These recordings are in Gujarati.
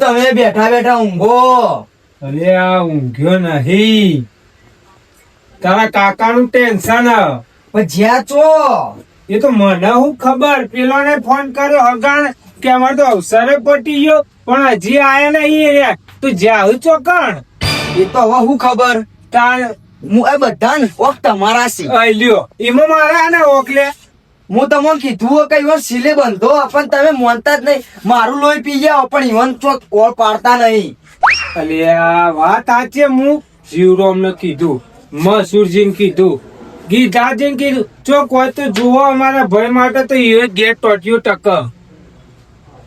તમે બેઠા બેઠા ઊંઘો? અરે આ ઊંઘ્યો નહીં, તારા કાકાનું ટેન્શન. પણ જ્યાં ચો એ તો મને હું ખબર, પેલોને ફોન કર્યો હગાણ કે અમારે તો અવસરે પટી ગયો, પણ હજી આયા નહીં રે. તું જ્યાં ચોકણ એ તો હવે હું ખબર. તાર હું એ બધા ઓક તમારા સી લ્યો એમાં મારા ને ઓકલે. હું તમને કીધું કે ઈવન સિલે બંધો પણ તમે માનતા જ નહીં. મારું લોહી પી ગયા પણ ઈવન ચોક ઓળ પાડતા નહીં. અલ્યા વાત સાચી. હું જીવરામને કીધું, મસૂરજીને કીધું, ગીધાજીને કીધું, ચોક હોય તો જુઓ અમારા ભાઈ માટે તો એ ગેટ ટોટ્યું ટક.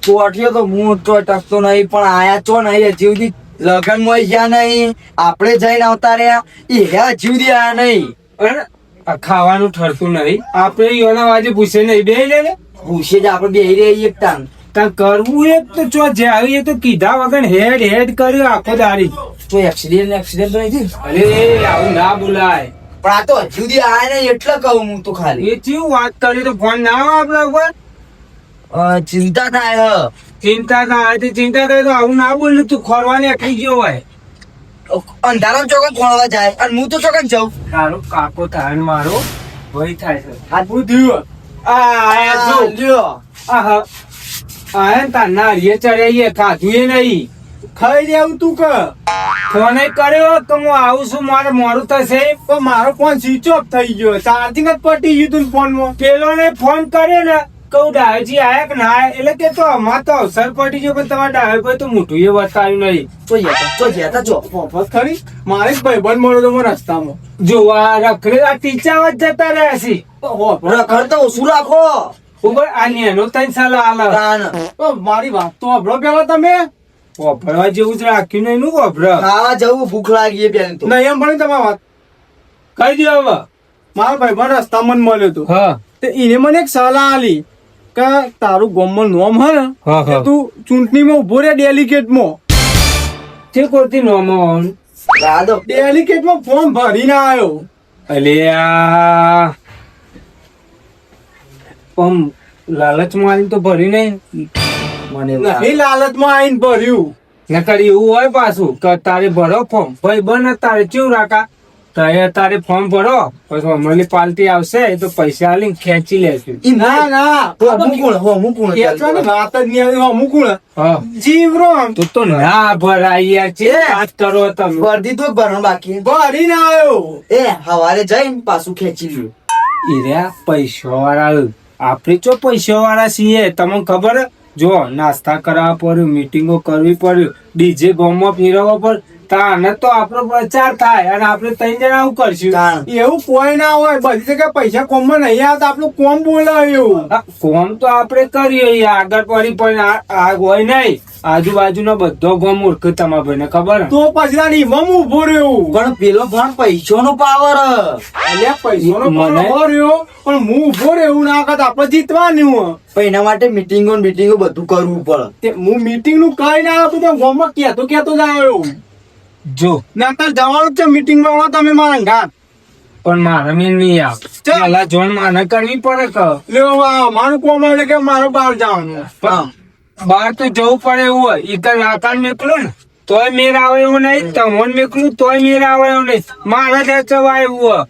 ચોટ્યો તો હું તો ટકતો નહીં પણ આયા ચો નહીં. હજી સુધી લગન માં ગયા નહીં. આપણે જઈને આવતા રહ્યા એ હજી સુધી આયા નહીં. અને આ ખાવાનું ઠરતું નહીં. આપણે એના વાજે પૂછે નહીં બે લે પૂછે જ આપણે બે રહી એક ટાઈમ. તાર કરવું એક તો ચો જ્યાં એ તો કીધા વગર હેડ હેડ કર્યું આખો દાડી. તો એક્સિડન્ટ તો નહીં થયું? અરે આવું ના બોલાય. પણ આ તો હજી સુધી આયા નહીં એટલે કહું હું તો ખાલી. એ ચેવું વાત કરી તો ફોન ના આવે આપડા ઉપર. ચિંતા થાય હ. ચિંતા થાય તો આવું ના બોલું. તું ખોરવાને અટકી ગયો હોય. અંધારા ચોકન ખોળવા જાય અને હું તો ચોકન જાઉં. તારો કાકો થાય ને મારો ભય થાય છે. આ થયું આ લ્યો. આયા તારના હરિયે ચડ્યા ખાધું એ નહીં. ખાઈ દેવું તું કે ફોન કર્યો તો હું આવું છું, મારે મોડું થશે. પણ મારો ફોન સ્વિચ ઓફ થઈ ગયો, ચાર્જિંગ જ પટી ગયું તું ફોનમાં. પેલોને ફોન કર્યો ને કહું ડાયોજી આયા કે ના આયા, એટલે કે તો અમાર તો અવસર પટી ગયો પણ તમારા ડાયો ભાઈ તો મોટું એ બતાવ્યું નહીં. ખરી મારે જ ભાઈબંધ મળ્યો તો રસ્તામાં. જોવા રખડે આ ટીચા જ જતા રહ્યા છે. રખડ તો ઓછું રાખો. ઉપર આ નેનો 3 સાલ આલા. મારી વાત તો અભળો પેલા તમે. વાપરવા જેવું જ રાખ્યું નહીં નું વાપર. ખાવા જવું ભૂખ લાગી પેલી તો નહીં એમ પણ તમારી વાત કહી દો હવે. મારા ભાઈબંધ રસ્તામાં મળ્યો હતો. હા તે એને મને એક સલાહ આલી કે તારું ગામમાં નોમ હે ને તું ચૂંટણીમાં ઉભો રે ડેલિકેટમાં. તે કોતી નોમ ડેલિકેટમાં ફોર્મ ભરીને આવ્યો. અલ્યા પણ લાલચમાં આવીને તો ભર્યું નહીં. મને નહીં લાલચમાં આવીને ભર્યું. નકર એવું હોય પાછું કે તારે ભરો ફોર્મ ભાઈ બને તારે કેવું રાખા તારે ફોર્મ ભરો પછી અમારી પાલટી આવશે તો પૈસા આલીને ખેંચી લેશું. ના વાત જ નહીં આવી. જીવરામ તું તો ના ભરાય યાર. છે વાત કરો તમે. ભરતી તો ભરણ બાકી ભરી ના આવ્યો. એ હવારે જઈને પાછું ખેંચી લ્યો. ઈર્યા પૈસા વાળા. આપણે ચો પૈસા વાળા છીએ તમને ખબર. જો નાસ્તા કરવા પડ્યું, મીટિંગો કરવી પડ્યું, ડીજે ગામમાં ફેરવવા પડે. તાને તો આપણો પ્રચાર થાય અને આપણે 3 જણા આવું કરશું. એવું કોઈ ના હોય. બધી જગ્યાએ પૈસા કોમમાં નહીં આવતા. આપણું કોમ બોલાવે એવું. કોમ તો આપણે કરીએ આગળ પડી પણ આ હોય નહીં. આજુબાજુનો બધો ગામ મૂર્ખ તમારા ભાઈને ખબર. તો પછી ઉભો રહ્યો. પણ પેલો પણ પૈસો નો પાવર. પૈસો નો રહ્યો પણ હું ઉભો રહ્યું ના કરતા આપણે જીતવાનું. પણ એના માટે મીટિંગો બધું કરવું પડે. હું મીટિંગ નું કઈ ના આવતું તો ગામમાં કેતો જ આવ્યો. જો ના તાર જવાનું છે મીટિંગ માં. તમે મારા ઘાટ પણ મારે મેં નહીં આવ. પેલા જોન માને કરવી પડે કે મારું કોમ એટલે કે મારે બહાર જવાનું. બહાર તો જવું પડે એવું હોય. એક આકાર મેકલું ને તોય મેર આવે એવું નહીં. તમોન મેકલું તોય મેર આવે એવું નહીં. મારે ત્યાં જવા એવું હોય.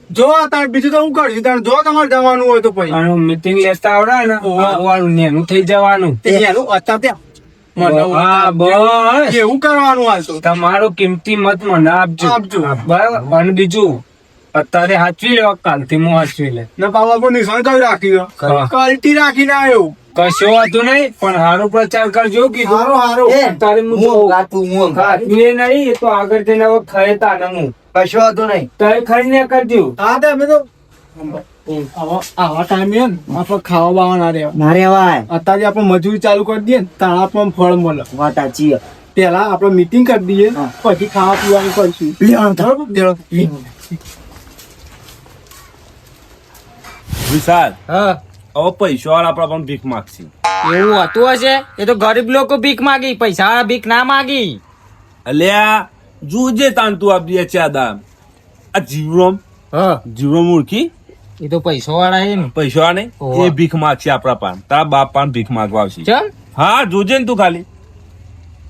જો તાર બીજું તો હું કરશું. તાર જો તમારે જવાનું હોય તો પછી મીટિંગ લેતા આવડે ને નેનું થઈ જવાનું. એવું કરવાનું હાલતું. તમારો કિંમતી મત મને આપજો. બરાબર. અને બીજું અત્યારે હાચવી લે, કાલથી હું હાચવી લે. બાબા નિશાન કઈ રાખી કલટી રાખીને આવ્યો. કશો વાંધો નહીં પણ સારો પ્રચાર કરજો. કીધું અત્યારે નહીં એ તો આગળ જઈને હવે ખાય તાને હું કશો વાંધો નહીં. તય ખાઈને કરજો. હા તો અમે તો આવા ટાઈમે આપડે ખાવા બાવા ના રેવાય. અત્યારે આપડે મજૂરી ચાલુ કરી દઈએ ને તાણ આપણને ફળ મળે. વાત સાચી. પેલા આપડે મીટિંગ કરી દઈએ પછી ખાવા પીવાનું કરશું. વિશાલ હવે પૈસા વાળા આપડા પણ ભીખ માગશે. એવું હતું હશે. એ તો ગરીબ લોકો ભીખ માગી, પૈસા વાળા ભીખ ના માગી. અલ્યા જોજે તાંતું આપી ચાદા. આ જીવરામ ઓળખી. એ તો પૈસા વાળા છે ને. પૈસા વાળા નહીં એ ભીખ માગશે આપડા પાન. તારા બાપ પાન ભીખ માગવા આવશે. હા જોજે ને તું ખાલી.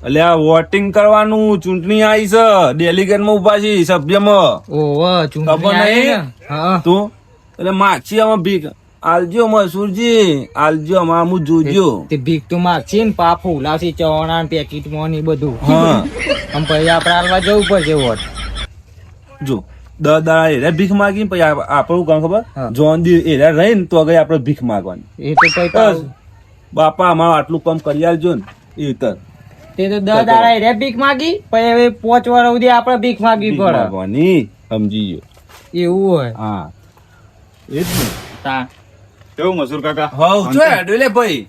એટલે આ વોટિંગ કરવાનું ચૂંટણી આવી છે ડેલિગેટ માં ઉભા છે સભ્યમાં ઓહો ચૂંટણી ખબર આવી નહીં? ને? હા તું એટલે માગશી આમાં ભીખ આલજો મસૂરજી આલજો આમાં હું જોજો તે ભીખ તો માગશે ને પાપ ઉલાવશે ચવાણા પેકેટ માં ને એ બધું હા આમ પછી આપડે હાલવા જવું પડશે વોટ જો દાડા એરા ભીખ માગી પછી આપણું કામ ખબર હા. જોન દી એરા રહી ને તો આગળ આપણે ભીખ માગવાની એ તો કઈ બસ બાપા અમારું આટલું કામ કરી આલજો ને એ તર તે તો 10 દાડા રે ભીખ માગી પછી હવે 5 વાર સુધી આપડે ભીખ માગવી ભીખ પડે માગવાની સમજી ગયો એવું હોય હા એ જ ને તા કેવું મસૂર કાકા હવ છો હેડો લે ભાઈ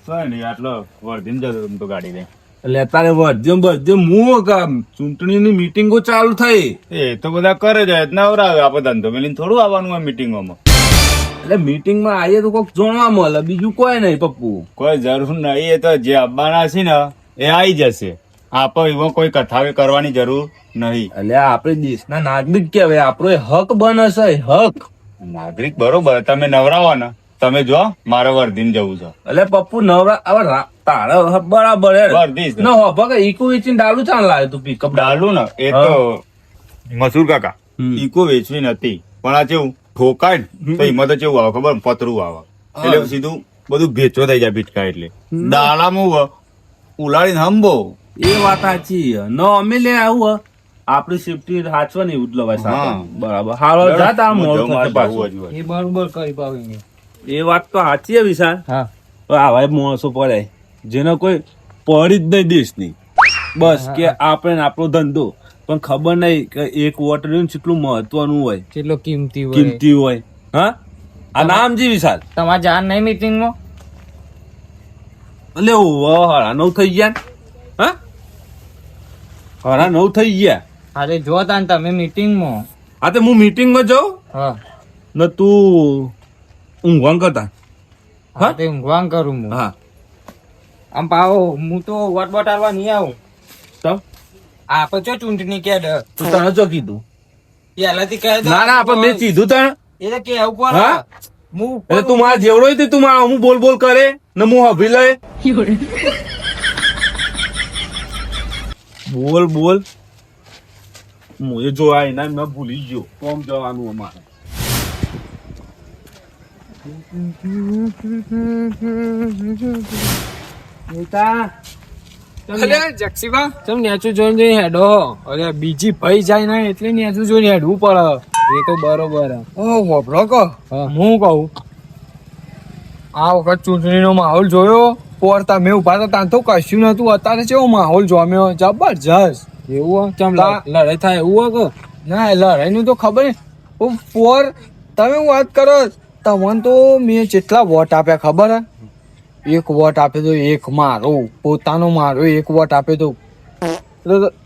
કઈ નહીં આટલો વર્ધીને જતો તમ તો ગાડી લઈ એટલે તારે વધ્યો હું કામ ચૂંટણીની મીટિંગો ચાલુ થઈ એ તો બધા કરે છે નવરાવે આપણે ધંધો મેલીને થોડું આવવાનું હોય મીટિંગોમાં એટલે મીટિંગમાં આવીએ તો કોક જાણવા મળે બીજું કોઈ નહીં પપ્પુ કોઈ જરૂર નહીં એ તો જે આવવાના છે ને એ આવી જશે આપણે એવો કોઈ કથા કરવાની જરૂર નહીં એટલે આપણે દેશના નાગરિક કહેવાય આપણો એ હક બને છે હક નાગરિક બરોબર તમે નવરાવો ને તમે જો મારે વર્ધીને જવું છે એટલે પપ્પુ નવરા હવે તારે બરાબર હેડ. વર્ધીશ ન હો ભગે ઈકુ વેચીને ડાલુ ચાલ લાવ્યો તું પિકઅપ ડાલું ને એ તો મસૂર કાકા હમ. ઈકો વેચવી નથી પણ આ કેવું ઠોકાય ને તો એમાં તો કેવું આવે ખબર પતરું આવે એટલે સીધું બધું ભેચો થઈ જાય ભીટકા એટલે દાળામાં ઉલાડીને હંબો એ વાત સાચી ન અમે લે આવું આપડી સેફટી સાચવાની એવું જ લવાય સાથે હા. બરાબર હાલો જા તાર મોડું થશે પાછું. જવું એ બરોબર કરી પાવી એ વાત તો સાચી છે વિશાલ હા પણ આવા માણસો પડે જેનો કોઈ પડી જ નહીં દેશની બસ કે આપણે ને આપણો ધંધો પણ ખબર નહીં કે એક વોટ રહ્યું ને કેટલું મહત્વનું હોય કેટલો કિંમતી હોય કિંમતી હોય હા આ નામ જી વિશાલ તમારે જાન નહીં મીટિંગ માં એટલે હરા 9 થઈ ગયા ને? હા હરા 9 થઈ ગયા અરે જો તાન તમે મીટિંગ માં હા તો હું મીટિંગ માં જાઉં હા ને તું ઊંઘવા કરતા હા તે ઊંઘવાન કરું હું હા આમ પાવો હું તો વોટ બોટ આલવા નહીં આવું તો આપે ચો ચૂંટણી કે ડ તું તને જો કીધું પહેલાથી કહે દો. ના ના આપણે મેં કીધું તને એ તો કે ઉપર હા? હું એટલે તું મારા જેવડો હોય તે તું મારા હું બોલ બોલ કરે ને હું હભી લે બોલ બોલ હું એ જો આ એના મેં ભૂલી ગયો કોમ જવાનું અમારે જક્ષીબા તમે નેચું જોઈને જોઈને હેડો અરે બીજી ભાઈ જાય ને એટલે નેચું જોઈને હેડવું પડે એ તો બરોબર ઓ હોભળો કહો હું કહું આ વખત ચૂંટણીનો માહોલ જોયો પોર તમે ઉભા હતા ત્યાં તો કશું નતું અત્યારે કેવો માહોલ જોમ્યો જબરજસ્ત એવું ચમ લડાઈ થાય એવું કે ના લડાઈ નું તો ખબર નહીં પોર તમે વાત કરો તમને તો મેં જેટલા વોટ આપ્યા ખબર હે એક વોટ આપે તો એક મારો પોતાનો મારો એક વોટ આપે તો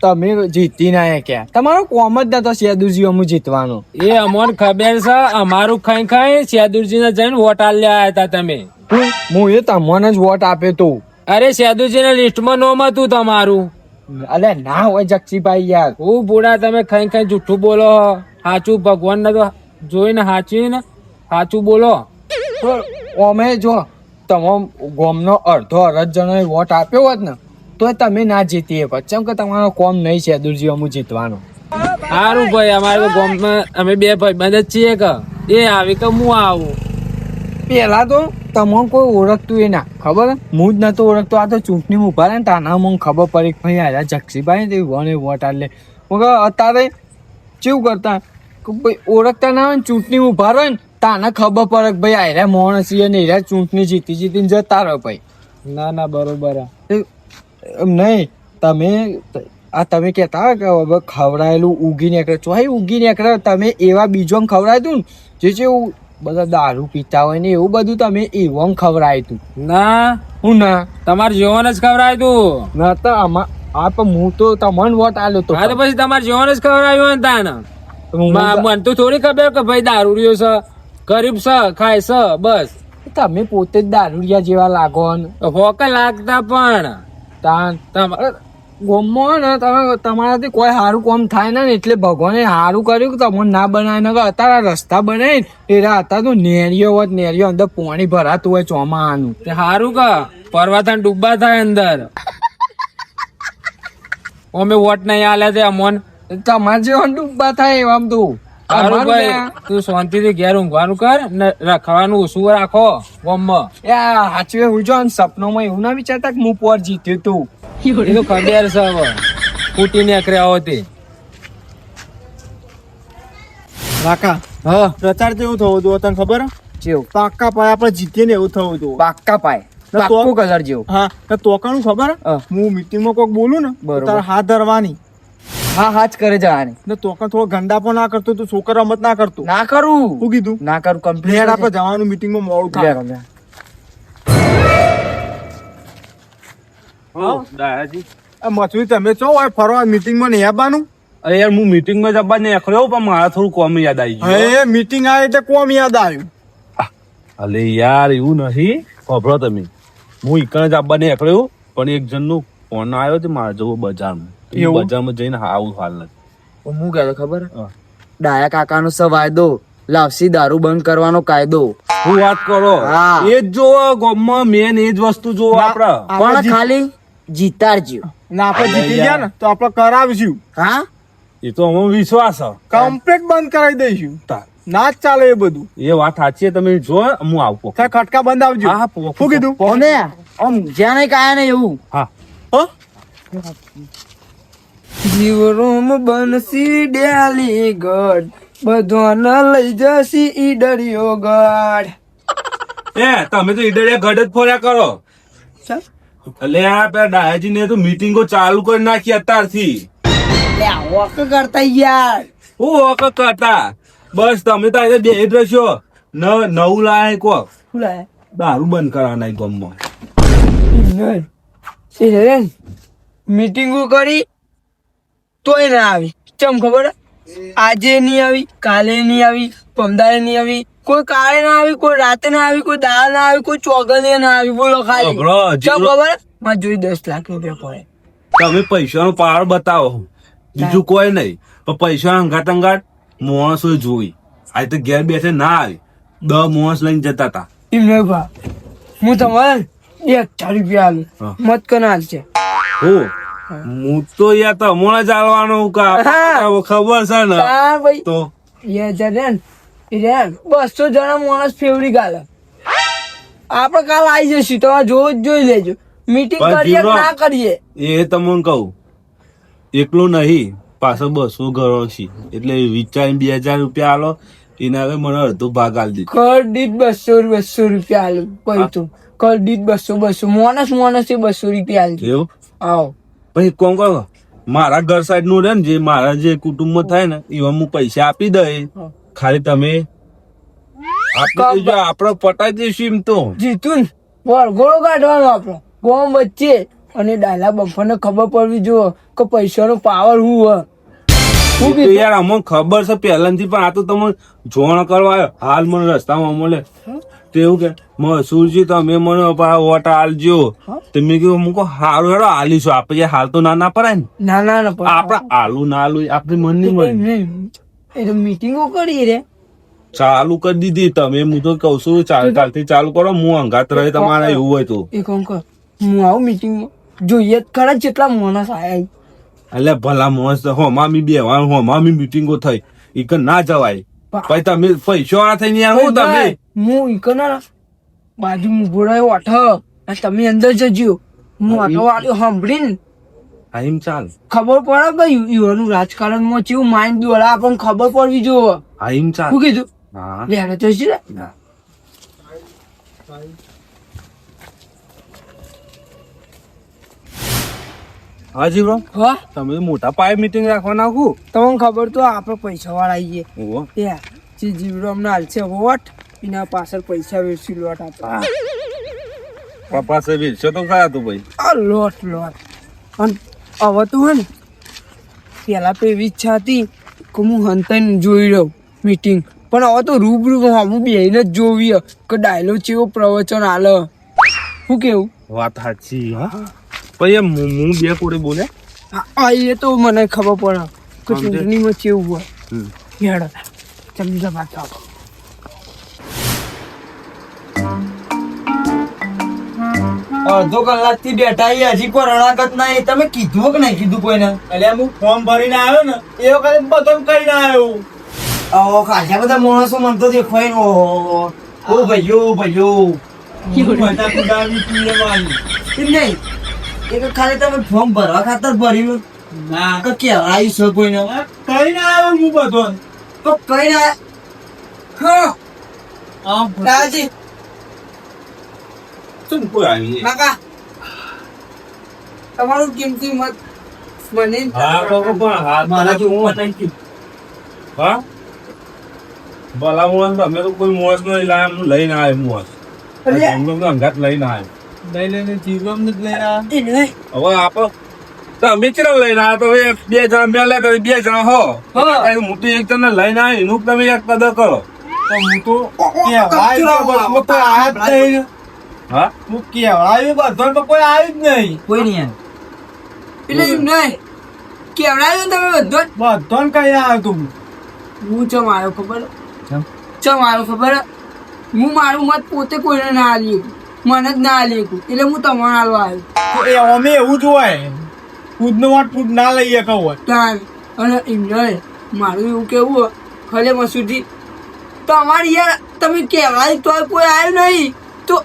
તમે જીતી ના ક્યાં તમારો કોમ જ નતો સેદુરજી અમુ જીતવાનો એ અમોન ખબર છે અમારું ખાઈ ખાઈ શેદુરજી ને જઈને વોટ આલ્યા હતા તમે હું એ તમને જ વોટ આપે તો અરે શેદુરજી ના લિસ્ટ માં નોમ હતું તમારું અલે ના હોય જક્ષીભાઈ યાર હું બુડા તમે ખાઈ ખાઈ જુઠ્ઠું બોલો સાચું ભગવાન ને તો જોઈને સાચું ને સાચું બોલો તો અમે જો તમામ ગામનો અડધો અડધ જણોએ વોટ આપ્યો હોત ને તો તમે ના જીતી શકો કેમ કે તમારો કોમ નહીં છે દુરજી અમુ જીતવાનો સારું ભાઈ અમારે તો ગામમાં અમે બે ભાઈબંધ જ છીએ કે એ આવી કે હું આવું પેલા તો તમને કોઈ ઓળખતું એ ના ખબર હે? હું જ નતો ઓળખતો આ તો ચૂંટણી ઉભા રહે ને તાના મને ખબર પડી કે ભાઈ આયા જક્ષીભાઈ તે વને વોટ આલે મગર અત્યારે કેવું કરતા કે ભાઈ ઓળખતા ના હોય ને ચૂંટણી ઉભા રહે ને તાને ખબર પડે કે ભાઈ આયરા માણસ છે ને એરા ચૂંટણી જીતીને જતા રહો ભાઈ ના ના બરોબર એમ નહીં તમે કહેતા હોય કે હવે ખવડાયેલું ઉગી નીકળે ચોય ઉગી નીકળે તમે એવા બીજો ખવડાય તું ને જે બધા દારૂ પીતા હોય ને એવું બધું તમે એવું ખવડાય તું ના હું ના તમારે જીવન જ ખવડાય તું ના તો આ પણ હું તો તમને વોટ આલ્યો તો હા તો પછી તમારે જીવન જ ખવડાવ્યું ને તાને મને તો થોડી ખબર કે ભાઈ દારૂડિયો છે ગરીબ છે ખાય છે બસ તમે પોતે જ દારૂડિયા જેવા લાગો ને હોકે લાગતા પણ તમારે ગોમમાં ને તમારાથી કોઈ સારું કામ થાય ને એટલે ભગવાને સારું કર્યું કે તમને ના બનાવે ને અત્યારે રસ્તા બનાવી એરા હતા તો નેરિયો હોત નેરિયો અંદર પાણી ભરાતું હોય ચોમાહાનું તે સારું કે પરવાથાન ડૂબા થાય અંદર અમે વોટ નહીં આલ્યા છે અમોન. તમારે જેવા ડૂબા થાય એમ આમ તું તારું ભાઈ તું શાંતિથી ઘેર ઊંઘવાનું કર ને રખવાનું ઓછું રાખો ગામમાં. સાચવે હું જો સપનોમાં એવું ના વિચારતા કે હું પોર જીત્યું તું. એ તો ખબર છે હવે ફૂટી નીકળ્યા હોતી. કાકા હા પ્રચાર તો એવું થવું હતું તને ખબર જેવું પાક્કા પાય આપણે જીતીએ ને એવું થવું હતું. પાક્કા પાય પાક્કું કલર જેવું. હા તો તોકાનું ખબર હું મીટિંગમાં કોઈક બોલું ને બરોબર. તારે હાથ ધરવાની હા હા જ કરે જવાની. ને તોકા થોડો ગંડા પણ ના કરતો તું છોકરા રમત ના કરતો. ના કરું શું કીધું ના કરું લેડ કમ્પ્લીટ આપણે જવાનું મીટિંગમાં મોડું થાય. દાદાજી આ મથુરી તમે છો હોય ફરવા મીટિંગમાં નહીં આવવાનું. અરે યાર હું મીટિંગમાં જવા નીકળ્યો પણ મારા થોડું કોમ યાદ આવી ગયું. હે મીટિંગ આવે એટલે કોમ યાદ આવ્યું. અલે યાર એવું નહીં ખબરો તમે હું ઈકણ જ આવવા નીકળ્યો પણ એક જણનો ફોન આવ્યો તો મારે જવું બજારમાં. એ એવું? બજારમાં જઈને આવું હાલ નથી. હું કહેતો ખબર હા. ડાયા કાકાનો સવાયદો લાવસી દારૂ બંધ કરવાનો કાયદો. હું વાત કરો હા. એ જ જોવો ગામમાં મેન એ જ વસ્તુ જોવો આપડે. પણ ખાલી જીતાડજો. ને આપણે જીતી ગયા ને તો આપણે કરાવીશું. હા એ તો અમે વિશ્વાસ છે. કમ્પ્લીટ બંધ કરાવી દઈશું. તાર. ના જ ચાલે એ બધું. એ વાત સાચી છે, તમે જો હું આવું. ત્યાં ખટકા બંધ આવજો. હા, હા, શું કીધું કોને આમ જ્યાં નહીં કાયા ને એવું. હા જીવરોમ બનસી ડેલી ગઢ બધોને લઈ જશી ઈ દરિયો ગઢ. એ તમે તો ઈડરિયા ગઢ જ ફર્યા કરો. એટલે આ પેલા ડાયાજી ને તો મીટિંગો ચાલુ કરી નાખી અત્યારથી. વોક કરતા યાર. હું વખત કરતા બસ તમે તો આજે બે જ રહેશો. નવું લાય કો શું લાયા? દારૂ બંધ કરવાના ગામમાં. મીટિંગો કરી તોય ના આવી. ચમ ખબર આજે નહીં આવી, કાલે નહીં આવી, પમદારે નહીં આવી, કોઈ કાલે ના આવી, કોઈ રાતે ના આવી, કોઈ દાળ ના આવી, કોઈ ચોગલે ના આવી. બોલો ખાલી અભરો, ચમ ખબર માં જોઈ 10 લાખ રૂપિયા પડે. તમે પૈસાનો પાવર બતાવો બીજું કોઈ નહીં પણ પૈસા અંગાટ અંગાટ માણસો જોઈ. આજે તો ઘેર બેઠે ના આવી 10 માણસ લઈને જતા હતા. એમ નહીં ભા, હું તમારે 1000 રૂપિયા હા. આલું મત કનાલ છે. હું તો યાર તમોને ચાલવાનો ખબર છે ને હા ભાઈ તો 1000 રે ને, એ રે 200 જણા માણસ ફેવરી ગાલે. આપણે કાલ આવી જશું, તમે જોવો જ જોઈ લેજો. મીટિંગ પણ કરીએ કે જીવડો. ના કરીએ એ તમને કહું એકલું નહીં પાછો 200 ઘરો છે એટલે વિચારીને 2000 રૂપિયા આલો એના હવે મને અડધો ભાગ આલી દીધો. કર દીઠ 200 રૂપિયા આલું. કહ્યું તું કર દીઠ 200 માણસે 200 રૂપિયા આલજો. એવું આવો પછી કોણ કહો મારા ઘર સાઈડ નું રે ને જે મારા જે કુટુંબ થાય ને એવા હું પૈસા આપી દઈ ખાલી તમે આપી દેજો આપડે પટાઈ દઈશું એમ તો. જીતું ને વળગોળો કાઢવાનો આપણો ગોમ વચ્ચે. અને ડાયલા બફરને ખબર પડવી જો કે પૈસાનો પાવર શું હોય. એ તો યાર અમને ખબર છે પહેલાથી પણ આ તો તમે જોણ કરવા આવ્યો. હાલ મને રસ્તામાં મળે તો એવું કે મસૂરજી તમે મને વોટ આલજો. તમે કીધું મૂકો હારું હેડો આલીશું આપણે હાલ તો ના પડાય ને. ના ના ના પણ આપડે આલુ ના આલુ આપડે મન નહીં મળે. એ તો મીટિંગો કરી રે. ચાલુ કરી દીધી તમે હું તો કઉ છું કાલથી ચાલુ કરો હું અંગાત રહે તમારે એવું હોય તો. એ કોણ કર હું આવું મીટિંગમાં જોઈએ જ ખરા જેટલા માણસ આયા. એટલે ભલા માણસ હોમામી બેવાનું હોમામી મીટિંગો થઈ ઈ ના જવાય. પછી તમે પૈસા વાળા થઈને આવો તમે. હું ઈકના બાજુ મુભોડાયો આઠ તમે અંદર જજો. હું આટો વાળ્યો સાંભળીને હા એમ ચાલ ખબર પડે કે યુવાનું રાજકારણમાં કેવું માઇન્ડ દ્વારા આપણને ખબર પડવી જોઈએ. હા એમ ચાલ. શું કીધું હા લેડો તો છે ને. હાજી બ્રો હા તમે તો મોટા પાયે મીટિંગ રાખવાના આખું. તમને ખબર તો આપણે પૈસા વાળા આવીએ ઓહો. ત્યાં જે જીવડો અમને હાલશે વોટ એના પાછળ પૈસા વેચી લોટ આપણે. પપ્પા સે વીરશો તો ખરા તું ભાઈ. આ લોટ અને હવે તો હે ને પેલા તો એવી ઈચ્છા હતી કે હું હંતાઈને જોઈ રહું મીટિંગ. પણ હવે તો રૂબરૂ હમું બેહીને જ જોવી કે ડાયલોગ જેવો પ્રવચન આલે. શું કેવું વાત સાચી. હા પછી હું બે કોડે બોલ્યા. હા એ તો મને ખબર પડે કે ચૂંટણીમાં કેવું હોય. હેડો ચમચા ભાત ખાઓ. અડધો કલાક થી બેઠા છીએ, હજી કોઈ રણાકત નહીં. તમે કીધું કે નહીં કીધું કોઈને? એટલે હું ફોર્મ ભરીને આવ્યો ને એ વખતે બધો કરીને આવ્યો. ઓ ખાસા બધા માણસો મને તો દેખાય ને. ઓહો. ઓ ભાઈઓ ભાઈઓ બધા કુદાવી પીએ મારી. એમ નહીં, એ તો ખાલી તમે ફોર્મ ભરવા ખાતર ભર્યું ના કે કહેવાય છે કોઈને? કરીને આવ્યો હું બધો. તો કઈ ના. હા આમ દાદાજી, શું કોઈ આવી કાકા તમારું કિંમતી મત મને હા કાકા પણ હાથ મારાથી હું મત નહીં. હા ભલા મોણસ તમે તો કોઈ મોણસ નહીં લાયા, હું લઈને આવ્યો મોણસ. અલ્યા. તમને તો અંગાત લઈને આવ્યો. લઈ લઈને જીવમ નથી લઈ આવ્યા. એ નહીં. હવે આપો તમે ચેમ લઈને આવ્યા? તો હવે બે જણા મેં લે તો બે જણા હો. હા. હું તો એક જણા લઈને આવ્યો, એનું તમે એક કદર કરો. તો હું તો કહેવાય તો કોઈ આયા જ નહીં. હા હું કહેવાય બધો તો કોઈ આવ્યું જ નહીં. કોઈ નહીં એટલે એમ નહીં કેવડાવ્યો તમે બધો જ. બધો કઈ આવ્યો તું. હું ચમ આવ્યો ખબર? ચમ આવ્યો ખબર? હું મારું મત પોતે કોઈને ના આલી શકું, મને જ ના આલી શકું, એટલે હું તમારે આલવા આવ્યો. તો એ અમે એવું જ હોય. ખુદનો વાત ખુદ ના લઈએ કહું હોય. તાન અને એમ નહીં મારું એવું કેવું હોય ખલે મસૂદી તમારી યાર તમે કહેવાય તો કોઈ આવ્યું નહીં તો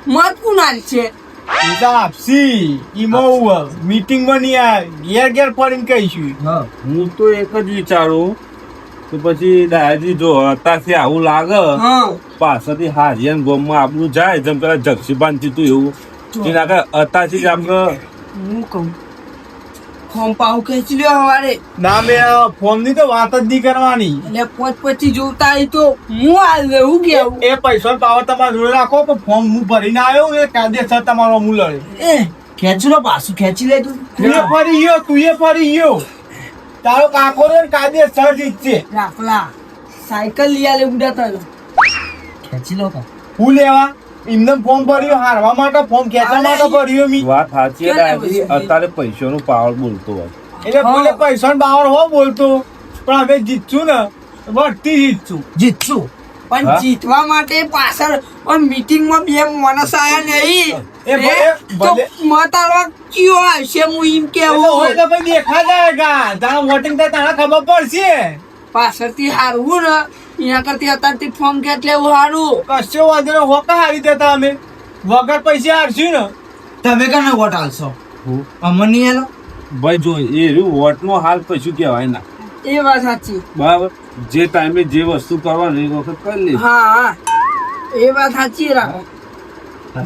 મત કોણ આલશે? એ તો આપસી ઈમાં મીટિંગમાં નહીં આ ઘેર ઘેર પડીને કહીશું. હું તો એક જ વિચારું કે પછી દાદાજી જો અત્યારથી આવું લાગે હા પાછળથી હારિયાન ગોમમાં આપણું જાય જેમ પેલા જક્ષીબાન થયું એવું એના આગળ અત્યારથી જ આપણે હું કહું ફોર્મ પાઉ ખેંચી લ્યો હવારે ના મેં ફોન ની તો વાત જ નહીં કરવાની. એટલે પોચ પછી જોતા હોય તો હું હાલ હું કેવું એ પૈસા પાવર તમારા જોડે રાખો પણ ફોર્મ હું ભરીને આવ્યો એ કાયદેસર તમારો હું લડે. એ ખેંચી લો પાછું ખેંચી લે તું તું એ ફરી ગયો તું એ ફરી ગયો. તારો કાકો રે કાયદેસર રીત છે. રાખલા સાયકલ લઈ આલે ઉડા તને ખેંચી લો તો હું લેવા એમને ફોર્મ ભર્યો હારવા માટે ફોર્મ ખેંચવા માટે ભર્યો મી. વાત સાચી છે દાદાજી અત્યારે પૈસાનો પાવર બોલતો હોય. એટલે બોલે પૈસા બાવર હો બોલતો પણ હવે જીતશું ને વળતી જીતશું. જીતશું પણ હા? જીતવા માટે પાછળ પણ મીટિંગમાં બે માણસ આયા નહીં એ ભલે- તો ભલે. મત આલવા કયો આવશે હું એમ એટલે કેવું હોય તો ભાઈ દેખા જાયગા તારા વોટિંગ થાય તારા ખબર પડશે. પાછળથી હારવું ને એના કરતી અત્યારથી ફોર્મ ખેંચ લેવું હારું. કશો વાંધો નહીં હોકા હારી દેતા અમે વગર પૈસા હારશું ને. તમે કને વોટ આલશો? હું? અમર નહીં આલો? ભાઈ જો એ રહ્યું વોટનો હાલ કશું કહેવાય ના એ વાત સાચી. બરાબર જે ટાઈમે જે વસ્તુ કરવાની એ વખત કરી લે. હા હા એ વાત સાચી રાખો.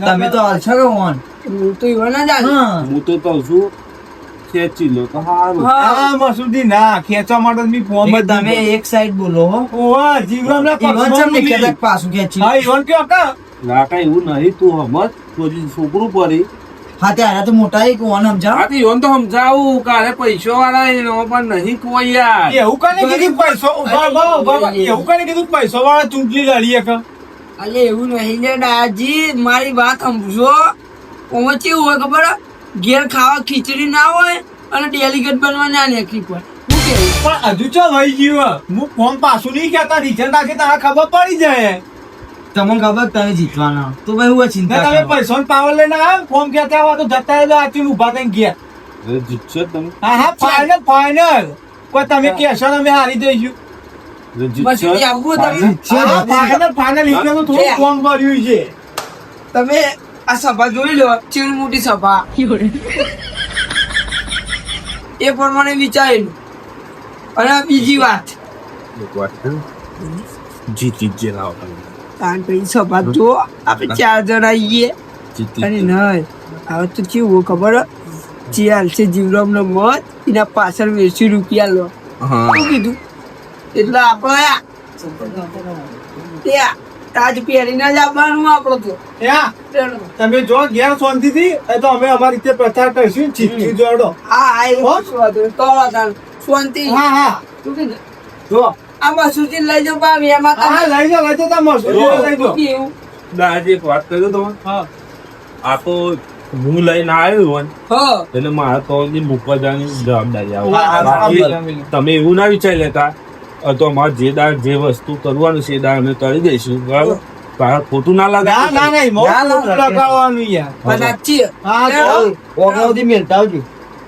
તમે તો હાલશો કે વોન? હું તો ઈવન જ હાલ. હું તો કહું છું ખેંચી લો તો સારું. હા મસુદી ના ખેંચવા માટે જ મી ફોર્મ જ તમે એક સાઈડ બોલો હો. ઓવા જીવન ઈવન ચમ નહીં કહેતા કે પાછું ખેંચી લો? હા ઈવન કયો કા ના કઈ એવું નહીં તું સમજ થોડી છોકરું પડી. હા ત્યારે તો મોટા એક વોન સમજાવો. હા તો એવું તો સમજાવું કે અરે પૈસો વાળા એનો પણ નહીં કોઈ યાર. એવું કને કીધું પૈસો એવું કને કીધું પૈસો વાળા ચૂંટણી લડીએ કે અલે એવું નહીં લે દાદાજી મારી વાત સમજો. ઓમાં કેવું હોય ખબર હે? ઘેર ખાવા ખીચડી ના હોય અને ડેલિગેટ બનવા ના નીકળી પડે. શું કેવું? પણ હજુ ચો વહી ગયું હું ફોન પાછું નહીં કહેતા રિઝલ્ટ રાખી તારા ખબર પડી જાય. તમને ખબર તમે જીતવાના તો ભાઈ હું ને ચિંતા તમે કરો. પૈસો પાવર લઈને આવ્યા ફોન કહેતા હોય તો જતા રહેજો આથી ઉભા થઈને ગયા. અરે જીતશો તમે. હા હા ફાઇનલ ફાઇનલ કોઈ તમે કહેશો ને અમે હારી દઈશું. અરે બસ જીતશો. એ આવવું તમે. હા ફાઇનલ ફાઇનલ ઇન્ડિયાનું થોડું ફોન ભર્યું છે. તમે આ સભા જોઈ લો ચેવી મોટી સભા એ પ્રમાણે વિચારેલું. અને આ બીજી વાત એક વાત કહું? જીતી જ જેલા તમે. કારણ કે ઈ સભા જો આપણે 4 જણા આવીએ જીતી અને જ. નહીં હવે તો કેવું ખબર હે? જે હાલશે જીવરામનો મત એના પાછળ 20 રૂપિયા લો. હા શું કીધું? એટલે આપણે ત્યાં તાજ પહેરીને જ આવવાનું આપણો તો. યા તમે જો ઘેર શાંતિથી એ તો અમે અમારી રીતે પ્રચાર કરીશું ચીઠી જોડો. હા હા એ શું વાંધો નહીં. તો વાંધો શાંતિ. હા હા શું કીધું? જો આ મસૂરી લઈ જાઓ પાવી એમાં હા તમે લઈ જાઓ તમે મસૂરી લઈ જાઓ. કેવું? દાદાજી એક વાત કહી દઉં તમે. હા આ તો હું લઈને આવ્યો હોય ને, હા એટલે મારા તો મૂકવા જવાની જવાબદારી આવે. હા, બાકી તમે એવું ના વિચારી લેતા તો અમારે જે દાળ જે વસ્તુ કરવાનું છે એ દાળ અમે કરી દઈશું બરાબર. તારે ખોટું ના લાગે ના ના નહીં મોં ખોટું લગાડવાનું યાર પણ સાચી હા જો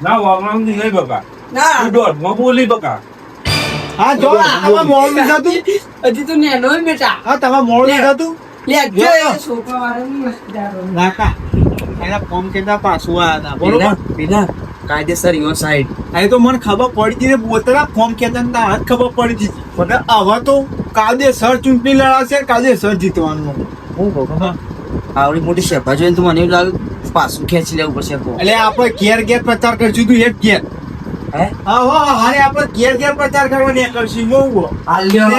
ના વાગવાનું નહીં બકા ના તું દોઢમાં બોલી બકા હા જો આમાં મોડું થતું હજી તો નેનો જ બેટા હા તમે મોડું થતું લે જો. જો સોફા વાળાની મસ્તી આવે. નાકા એના ફોન કેતા પાછું આયા હતા બરોબર કાયદેસર યુ સાઈડ અહીં તો મને ખબર પડી હતી ને પોતાના ફોર્મ ખેંચતા ને તાર હાથ ખબર પડી હતી પણ હવે તો કાયદેસર ચૂંટણી લડાશે કાયદેસર જીતવાનું હું કહું આવડી મોટી સભા જોઈને તો મને એવું લાગે પાછું ખેંચી લેવું પડશે એટલે આપણે ઘેર ઘેર પ્રચાર કરશું તું એક ઘેર હે હા હો હારે આપણે ઘેર ઘેર પ્રચાર કરવાની કરશું બહુ હાલ લ્યો